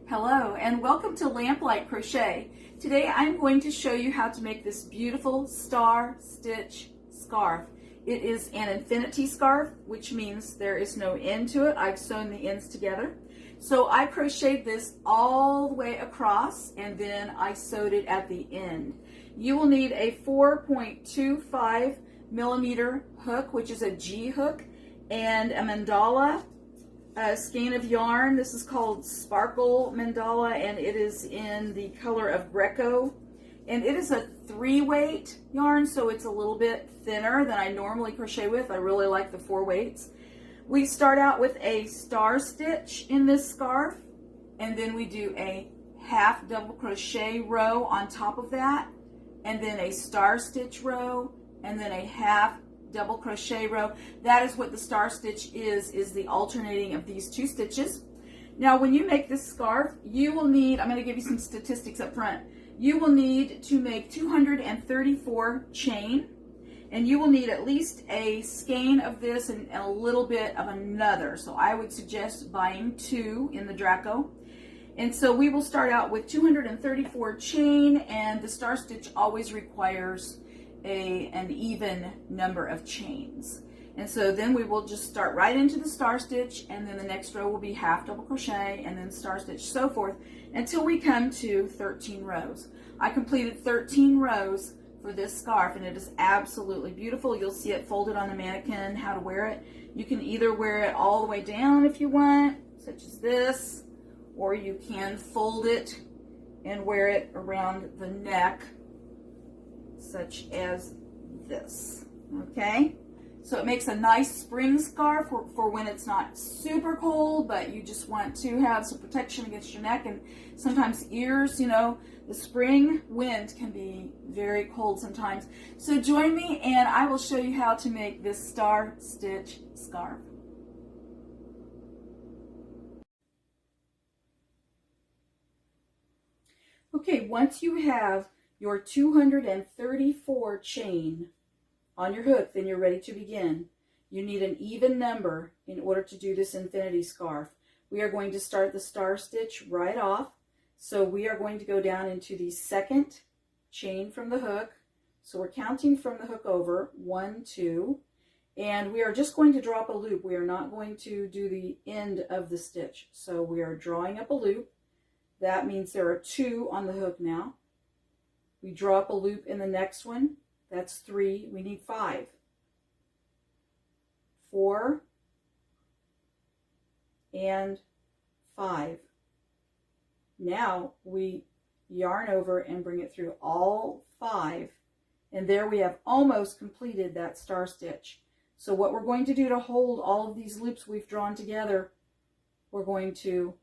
Hello and welcome to Lamplight Crochet. Today I'm going to show you how to make this beautiful star stitch scarf. It is an infinity scarf, which means there is no end to it. I've sewn the ends together. So I crocheted this all the way across and then I sewed it at the end. You will need a 4.25 millimeter hook, which is a G hook, and a mandala, a skein of yarn. This is called Sparkle Mandala and it is in the color of Greco. And it is a 3-weight yarn, so it's a little bit thinner than I normally crochet with. I really like the 4 weights. We start out with a star stitch in this scarf, and then we do a half double crochet row on top of that, and then a star stitch row, and then a half double crochet row. That is what the star stitch is the alternating of these 2 stitches. Now when you make this scarf, you will need, I'm going to give you some statistics up front. You will need to make 234 chain, and you will need at least a skein of this and a little bit of another. So I would suggest buying 2 in the Draco. And so we will start out with 234 chain, and the star stitch always requires an even number of chains. And so then we will just start right into the star stitch, and then the next row will be half double crochet and then star stitch, so forth until we come to 13 rows. I completed 13 rows for this scarf and it is absolutely beautiful. You'll see it folded on the mannequin, how to wear it. You can either wear it all the way down if you want, such as this, or you can fold it and wear it around the neck, such as this. Okay, so it makes a nice spring scarf for when it's not super cold, but you just want to have some protection against your neck and sometimes ears. You know, the spring wind can be very cold sometimes. So join me and I will show you how to make this star stitch scarf. Okay, once you have your 234 chain on your hook, then you're ready to begin. You need an even number in order to do this infinity scarf. We are going to start the star stitch right off. So we are going to go down into the second chain from the hook. So we're counting from the hook over, 1, 2, and we are just going to drop a loop. We are not going to do the end of the stitch. So we are drawing up a loop. That means there are 2 on the hook now. We drop a loop in the next one. That's 3. We need 5. 4 and 5. Now we yarn over and bring it through all 5, and there we have almost completed that star stitch. So what we're going to do to hold all of these loops we've drawn together, we're going to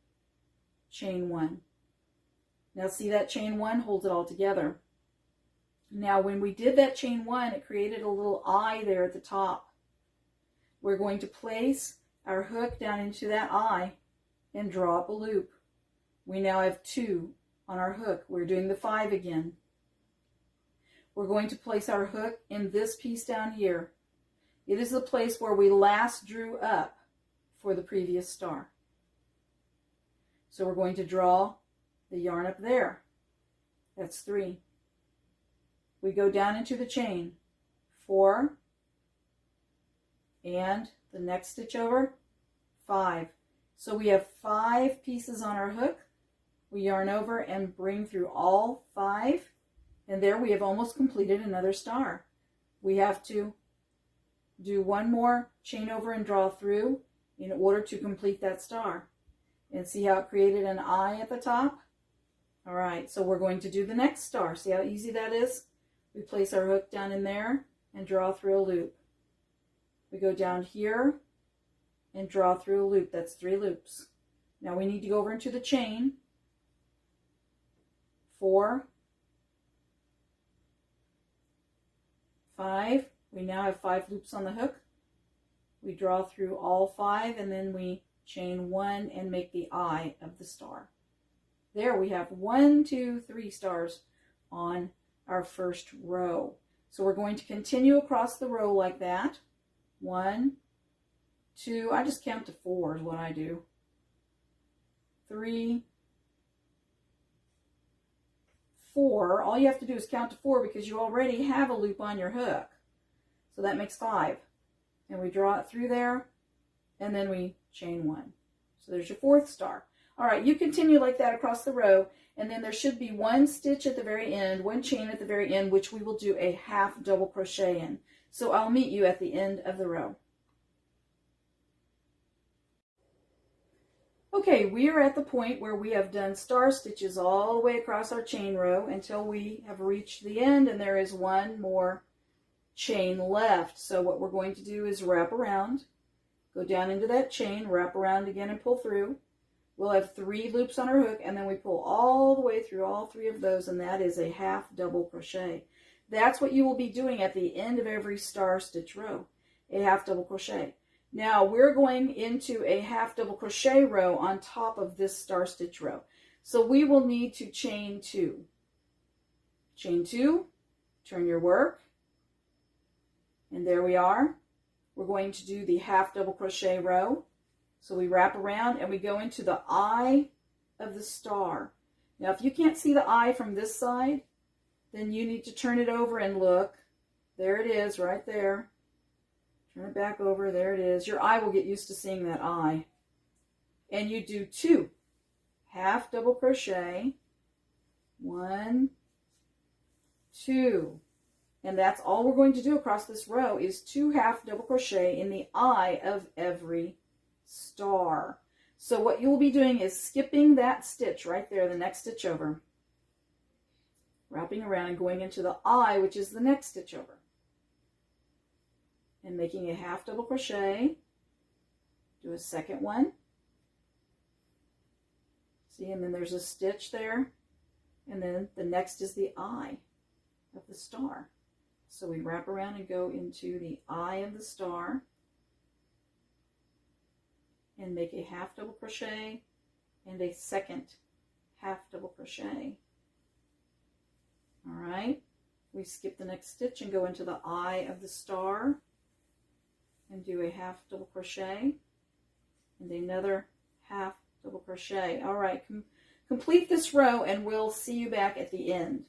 chain 1. Now see that chain 1 holds it all together. Now when we did that chain 1, it created a little eye there at the top. We're going to place our hook down into that eye and draw up a loop. We now have 2 on our hook. We're doing the 5 again. We're going to place our hook in this piece down here. It is the place where we last drew up for the previous star. So we're going to draw the yarn up there. That's 3. We go down into the chain, 4, and the next stitch over, 5. So we have 5 pieces on our hook. We yarn over and bring through all 5, and there we have almost completed another star. We have to do one more chain over and draw through in order to complete that star. And see how it created an eye at the top? All right, so we're going to do the next star. See how easy that is? We place our hook down in there and draw through a loop. We go down here and draw through a loop. That's 3 loops. Now we need to go over into the chain. 4, 5. We now have 5 loops on the hook. We draw through all 5 and then we chain 1 and make the eye of the star. There we have 1, 2, 3 stars on our first row. So we're going to continue across the row like that. 1, 2, I just count to 4 is what I do. 3, 4. All you have to do is count to 4 because you already have a loop on your hook. So that makes 5. And we draw it through there, and then we chain 1. So there's your 4th star. All right, you continue like that across the row, and then there should be 1 stitch at the very end, 1 chain at the very end, which we will do a half double crochet in. So I'll meet you at the end of the row. Okay, we are at the point where we have done star stitches all the way across our chain row until we have reached the end, and there is 1 more chain left. So what we're going to do is wrap around, go down into that chain, wrap around again and pull through. We'll have 3 loops on our hook, and then we pull all the way through all 3 of those, and that is a half double crochet. That's what you will be doing at the end of every star stitch row, a half double crochet. Now we're going into a half double crochet row on top of this star stitch row. So we will need to chain 2. Chain 2, turn your work, and there we are. We're going to do the half double crochet row. So we wrap around and we go into the eye of the star. Now if you can't see the eye from this side, then you need to turn it over and look. There it is right there. Turn it back over. There it is. Your eye will get used to seeing that eye. And you do 2 half double crochet. 1, 2. And that's all we're going to do across this row is 2 half double crochet in the eye of every star. So what you will be doing is skipping that stitch right there, the next stitch over, wrapping around and going into the eye, which is the next stitch over, and making a half double crochet. Do a second one. See, and then there's a stitch there, and then the next is the eye of the star. So we wrap around and go into the eye of the star and make a half double crochet and a second half double crochet. All right, we skip the next stitch and go into the eye of the star and do a half double crochet and another half double crochet. All right, complete this row and we'll see you back at the end.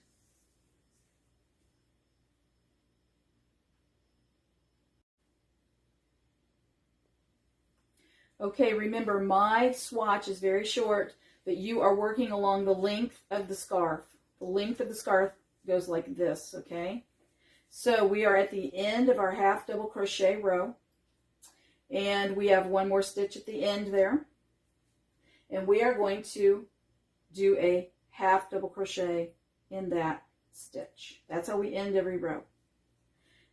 Okay, remember my swatch is very short, but you are working along the length of the scarf. The length of the scarf goes like this, okay? So we are at the end of our half double crochet row, and we have 1 more stitch at the end there, and we are going to do a half double crochet in that stitch. That's how we end every row.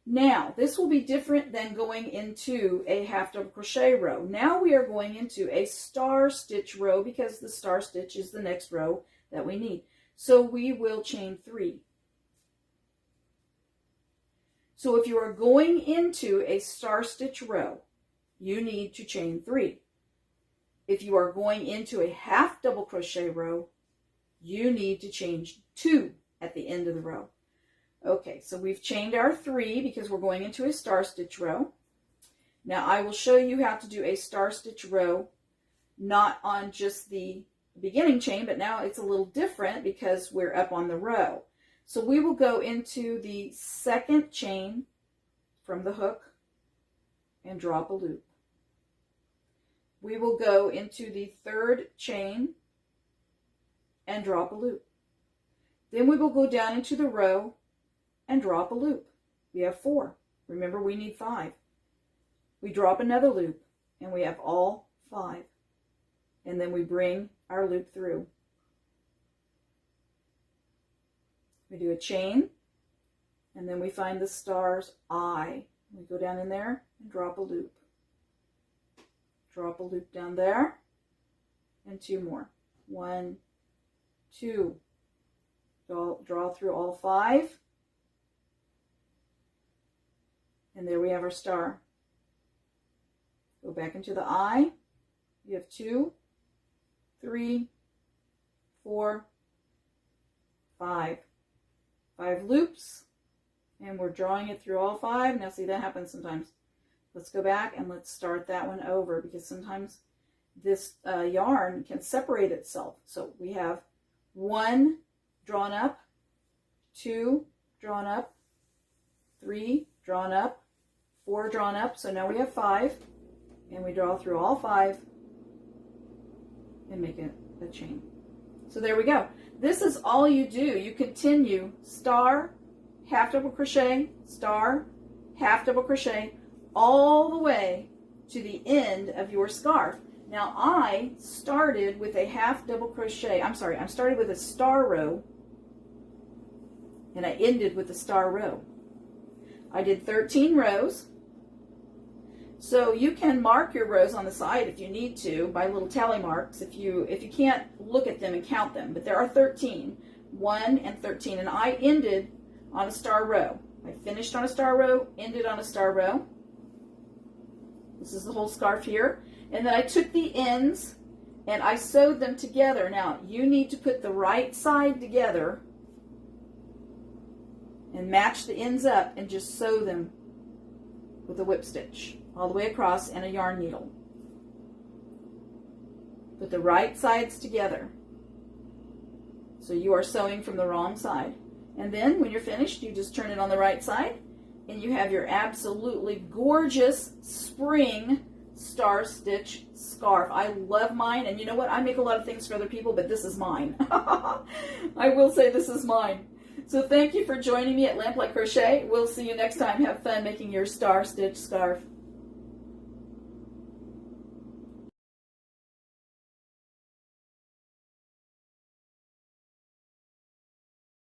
Now, this will be different than going into a half double crochet row. Now we are going into a star stitch row because the star stitch is the next row that we need. So we will chain 3. So if you are going into a star stitch row, you need to chain 3. If you are going into a half double crochet row, you need to chain 2 at the end of the row. Okay, so we've chained our 3 because we're going into a star stitch row. Now I will show you how to do a star stitch row, not on just the beginning chain, but now it's a little different because we're up on the row. So we will go into the second chain from the hook and drop a loop. We will go into the third chain and drop a loop. Then we will go down into the row and drop a loop. We have 4. Remember, we need 5. We drop another loop, and we have all 5. And then we bring our loop through. We do a chain, and then we find the star's eye. We go down in there and drop a loop. Drop a loop down there, and 2 more. 1, 2. Draw through all 5. And there we have our star. Go back into the eye. You have 2, 3, 4, 5. 5 loops. And we're drawing it through all 5. Now see, that happens sometimes. Let's go back and let's start that one over because sometimes this yarn can separate itself. So we have 1 drawn up 2 drawn up, 3 drawn up, 4 drawn up. So now we have 5, and we draw through all 5 and make it a chain. So there we go. This is all you do. You continue star, half double crochet, star, half double crochet, all the way to the end of your scarf. Now I started with a half double crochet, I started with a star row, and I ended with a star row. I did 13 rows. So you can mark your rows on the side if you need to by little tally marks if you can't look at them and count them. But there are 13, 1 and 13, and I ended on a star row. I finished on a star row, ended on a star row. This is the whole scarf here. And then I took the ends and I sewed them together. Now you need to put the right side together and match the ends up and just sew them with a whip stitch all the way across and a yarn needle. Put the right sides together so you are sewing from the wrong side. And then when you're finished, you just turn it on the right side and you have your absolutely gorgeous spring star stitch scarf. I love mine, and you know what? I make a lot of things for other people, but this is mine. I will say this is mine. So thank you for joining me at Lamplight Crochet. We'll see you next time. Have fun making your star stitch scarf.